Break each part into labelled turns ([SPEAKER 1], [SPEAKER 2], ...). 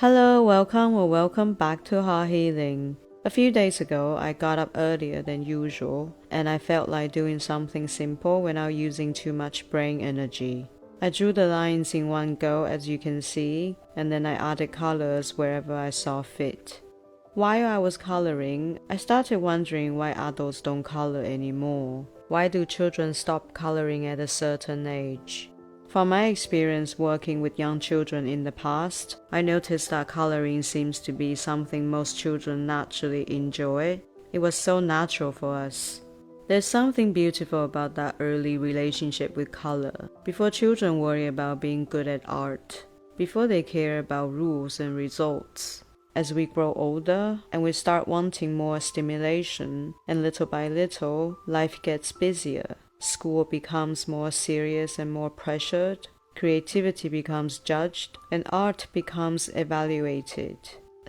[SPEAKER 1] Hello, welcome or welcome back to Heart Healing. A few days ago, I got up earlier than usual and I felt like doing something simple without using too much brain energy. I drew the lines in one go, as you can see, and then I added colors wherever I saw fit. While I was coloring, I started wondering why adults don't color anymore. Why do children stop coloring at a certain age? From my experience working with young children in the past, I noticed that coloring seems to be something most children naturally enjoy. It was so natural for us. There's something beautiful about that early relationship with color, before children worry about being good at art, before they care about rules and results. As we grow older and we start wanting more stimulation, and little by little, life gets busier. School becomes more serious and more pressured, creativity becomes judged, and art becomes evaluated.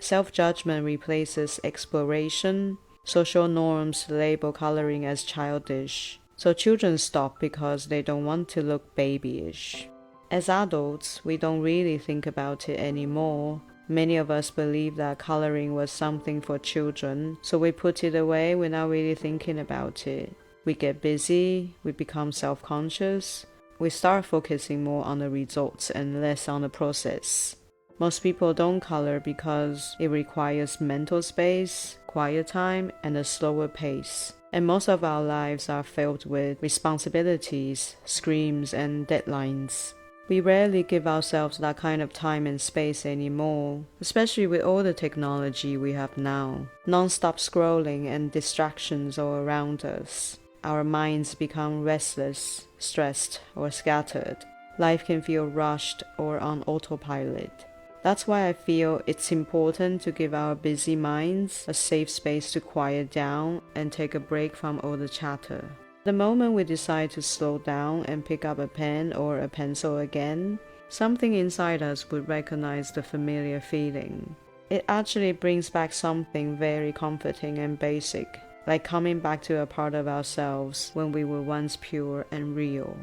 [SPEAKER 1] Self-judgment replaces exploration. Social norms label coloring as childish, so children stop because they don't want to look babyish. As adults, we don't really think about it anymore. Many of us believe that coloring was something for children, so we put it away without really thinking about it. We get busy, we become self-conscious, we start focusing more on the results and less on the process. Most people don't color because it requires mental space, quiet time, and a slower pace. And most of our lives are filled with responsibilities, screens, and deadlines. We rarely give ourselves that kind of time and space anymore, especially with all the technology we have now. Non-stop scrolling and distractions all around us. Our minds become restless, stressed, or scattered. Life can feel rushed or on autopilot. That's why I feel it's important to give our busy minds a safe space to quiet down and take a break from all the chatter. The moment we decide to slow down and pick up a pen or a pencil again, something inside us would recognize the familiar feeling. It actually brings back something very comforting and basic, like coming back to a part of ourselves when we were once pure and real.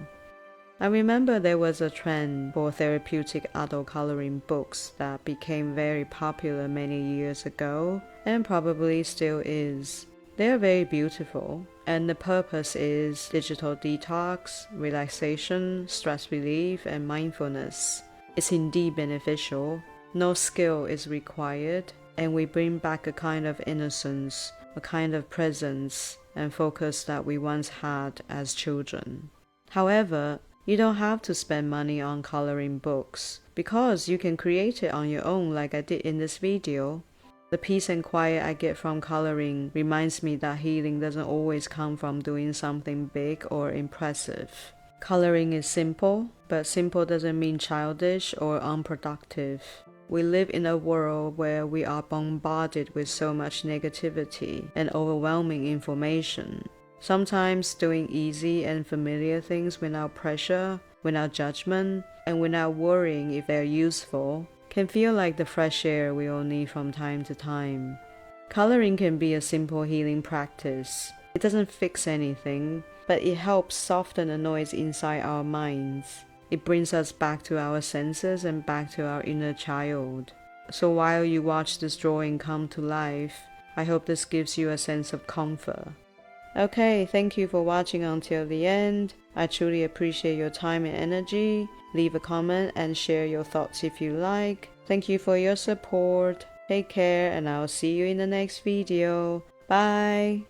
[SPEAKER 1] I remember there was a trend for therapeutic adult coloring books that became very popular many years ago and probably still is. They are very beautiful, and the purpose is digital detox, relaxation, stress relief, and mindfulness. It's indeed beneficial. No skill is required, and we bring back a kind of innocence, a kind of presence and focus that we once had as children. However, you don't have to spend money on coloring books, because you can create it on your own like I did in this video. The peace and quiet I get from coloring reminds me that healing doesn't always come from doing something big or impressive. Coloring is simple, but simple doesn't mean childish or unproductive. We live in a world where we are bombarded with so much negativity and overwhelming information. Sometimes doing easy and familiar things without pressure, without judgment, and without worrying if they're useful can feel like the fresh air we all need from time to time. Coloring can be a simple healing practice. It doesn't fix anything, but it helps soften the noise inside our minds. It brings us back to our senses and back to our inner child. So while you watch this drawing come to life, I hope this gives you a sense of comfort. Okay, thank you for watching until the end. I truly appreciate your time and energy. Leave a comment and share your thoughts if you like. Thank you for your support. Take care, and I'll see you in the next video. Bye!